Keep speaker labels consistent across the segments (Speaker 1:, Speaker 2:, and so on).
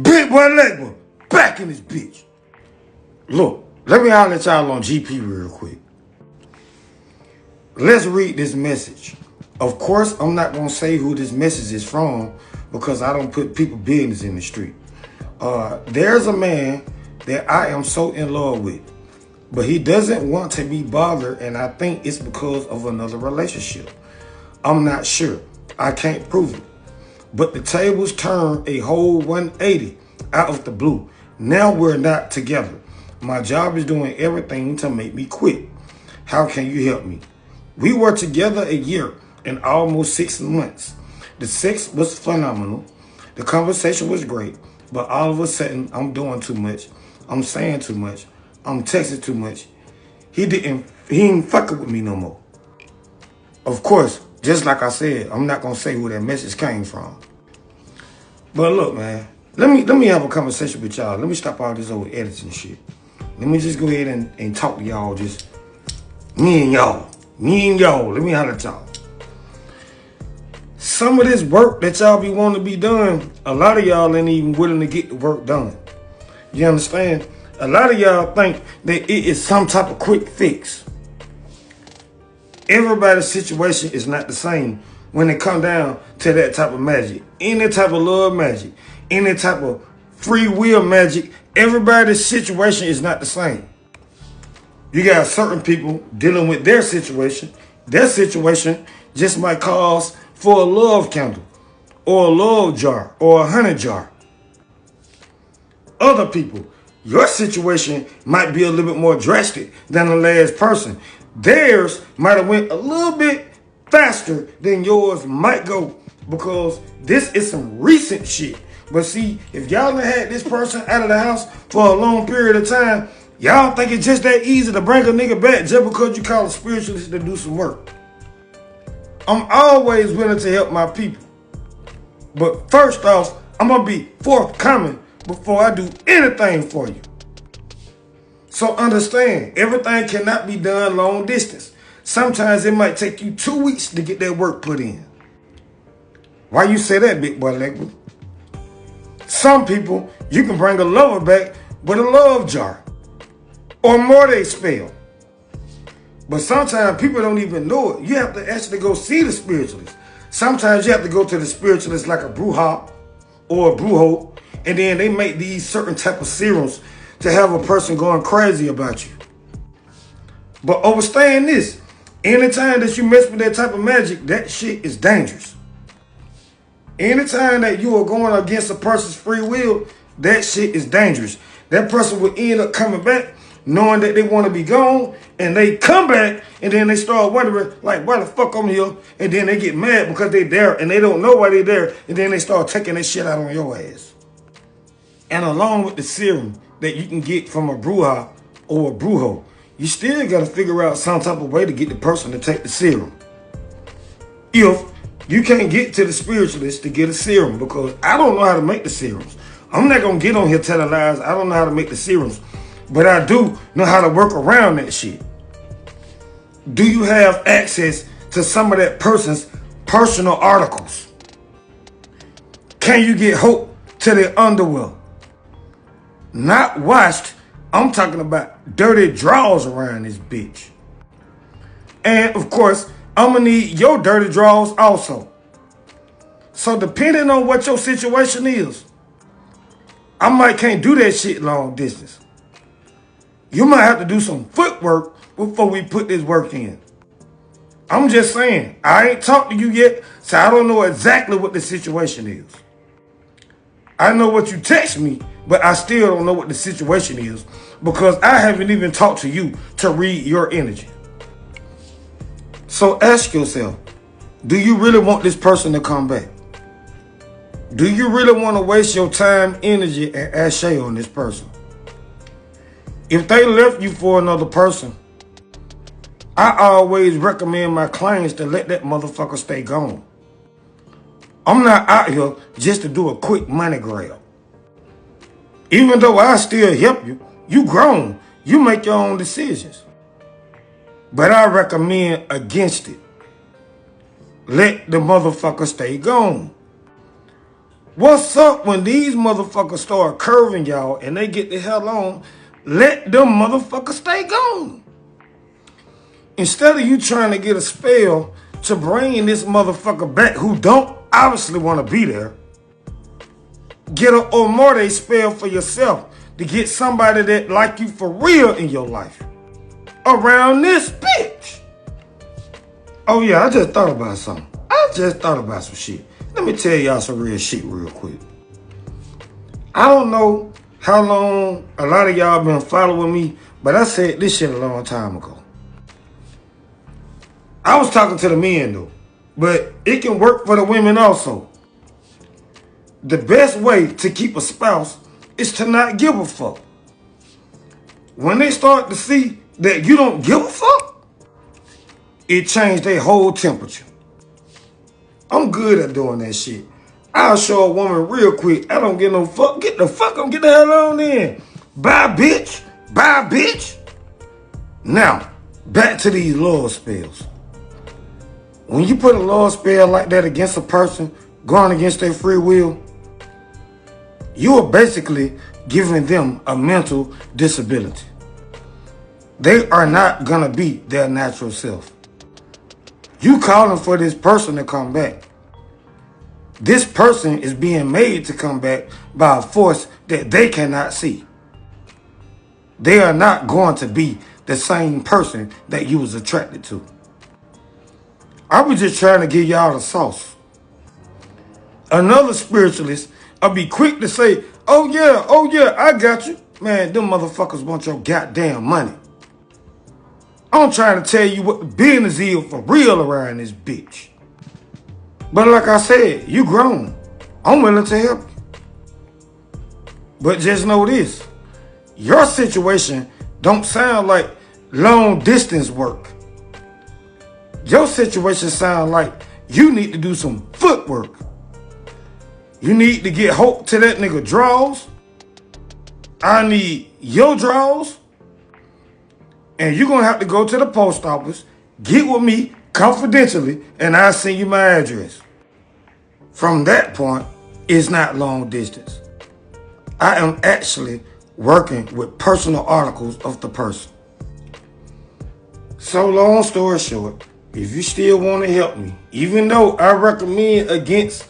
Speaker 1: Big boy Legba, back in this bitch. Look, let me holler at y'all on GP real quick. Let's read this message. Of course, I'm not going to say who this message is from because I don't put people business in the street. There's a man that I am so in love with, but he doesn't want to be bothered, and I think it's because of another relationship. I'm not sure. I can't prove it. But the tables turned a whole 180 out of the blue. Now we're not together. My job is doing everything to make me quit. How can you help me? We were together a year and almost 6 months. The sex was phenomenal. The conversation was great. But all of a sudden, I'm doing too much. I'm saying too much. I'm texting too much. He ain't fucking with me no more. Of course, just like I said, I'm not gonna say who that message came from. But look, man, let me have a conversation with y'all. Let me stop all this old editing shit. Let me just go ahead and talk to y'all, just me and y'all. Let me holler at y'all. Some of this work that y'all be wanting to be done, a lot of y'all ain't even willing to get the work done. You understand? A lot of y'all think that it is some type of quick fix. Everybody's situation is not the same when it come down to that type of magic. Any type of love magic, any type of free will magic, everybody's situation is not the same. You got certain people dealing with their situation. Their situation just might cause for a love candle or a love jar or a honey jar. Other people, your situation might be a little bit more drastic than the last person. Theirs might have went a little bit faster than yours might go because this is some recent shit. But see, if y'all done had this person out of the house for a long period of time, y'all think it's just that easy to bring a nigga back just because you call a spiritualist to do some work. I'm always willing to help my people. But first off, I'm going to be forthcoming before I do anything for you. So understand, everything cannot be done long distance. Sometimes it might take you 2 weeks to get that work put in. Why you say that, big boy Legba? Some people, you can bring a lover back with a love jar or morte spell. But sometimes people don't even know it. You have to actually go see the spiritualist. Sometimes you have to go to the spiritualist like a bruja or a brujo, and then they make these certain type of serums to have a person going crazy about you. But understand this, anytime that you mess with that type of magic, that shit is dangerous. Anytime that you are going against a person's free will, that shit is dangerous. That person will end up coming back knowing that they want to be gone, and they come back, and then they start wondering, like, why the fuck I'm here? And then they get mad because they there, and they don't know why they there, and then they start taking that shit out on your ass. And along with the serum that you can get from a bruja or a brujo, you still got to figure out some type of way to get the person to take the serum. If you can't get to the spiritualist to get a serum, because I don't know how to make the serums. I'm not going to get on here telling lies. I don't know how to make the serums. But I do know how to work around that shit. Do you have access to some of that person's personal articles? Can you get hope to their underwear? Not washed. I'm talking about dirty drawers around this bitch. And of course, I'm gonna need your dirty drawers also. So depending on what your situation is, I might can't do that shit long distance. You might have to do some footwork before we put this work in. I'm just saying, I ain't talked to you yet, so I don't know exactly what the situation is. I know what you text me, but I still don't know what the situation is because I haven't even talked to you to read your energy. So ask yourself, do you really want this person to come back? Do you really want to waste your time, energy, and ashe on this person? If they left you for another person, I always recommend my clients to let that motherfucker stay gone. I'm not out here just to do a quick money grab. Even though I still help you, you grown. You make your own decisions. But I recommend against it. Let the motherfucker stay gone. What's up when these motherfuckers start curving y'all and they get the hell on? Let them motherfuckers stay gone. Instead of you trying to get a spell to bring this motherfucker back who don't obviously want to be there, get a Omore spell for yourself to get somebody that like you for real in your life around this bitch. Oh yeah, I just thought about something. I just thought about some shit. Let me tell y'all some real shit real quick. I don't know how long a lot of y'all been following me, but I said this shit a long time ago. I was talking to the men though, but it can work for the women also. The best way to keep a spouse is to not give a fuck. When they start to see that you don't give a fuck, it changed their whole temperature. I'm good at doing that shit. I'll show a woman real quick. I don't give no fuck. Get the fuck on. Get the hell on in. Bye, bitch. Bye, bitch. Now, back to these love spells. When you put a love spell like that against a person, going against their free will, you are basically giving them a mental disability. They are not gonna be their natural self. You calling for this person to come back. This person is being made to come back by a force that they cannot see. They are not going to be the same person that you was attracted to. I was just trying to give y'all the sauce. Another spiritualist, I'll be quick to say, oh yeah, I got you. Man, them motherfuckers want your goddamn money. I'm trying to tell you what the business is for real around this bitch. But like I said, you grown. I'm willing to help you. But just know this. Your situation don't sound like long distance work. Your situation sound like you need to do some footwork. You need to get hope to that nigga draws. I need your draws. And you're going to have to go to the post office, get with me confidentially, and I'll send you my address. From that point, it's not long distance. I am actually working with personal articles of the person. So long story short, if you still want to help me, even though I recommend against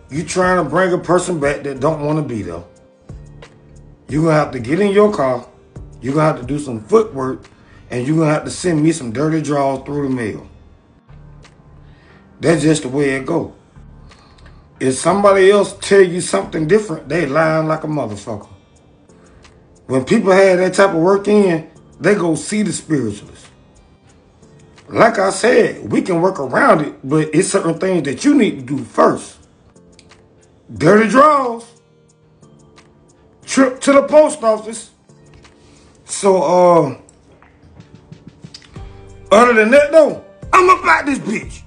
Speaker 1: you trying to bring a person back that don't want to be there, you're going to have to get in your car, you're going to have to do some footwork, and you're going to have to send me some dirty draws through the mail. That's just the way it go. If somebody else tell you something different, they lying like a motherfucker. When people have that type of work in, they go see the spiritualist. Like I said, we can work around it, but it's certain things that you need to do first. Dirty draws. Trip to the post office. So, other than that though, I'm about this bitch.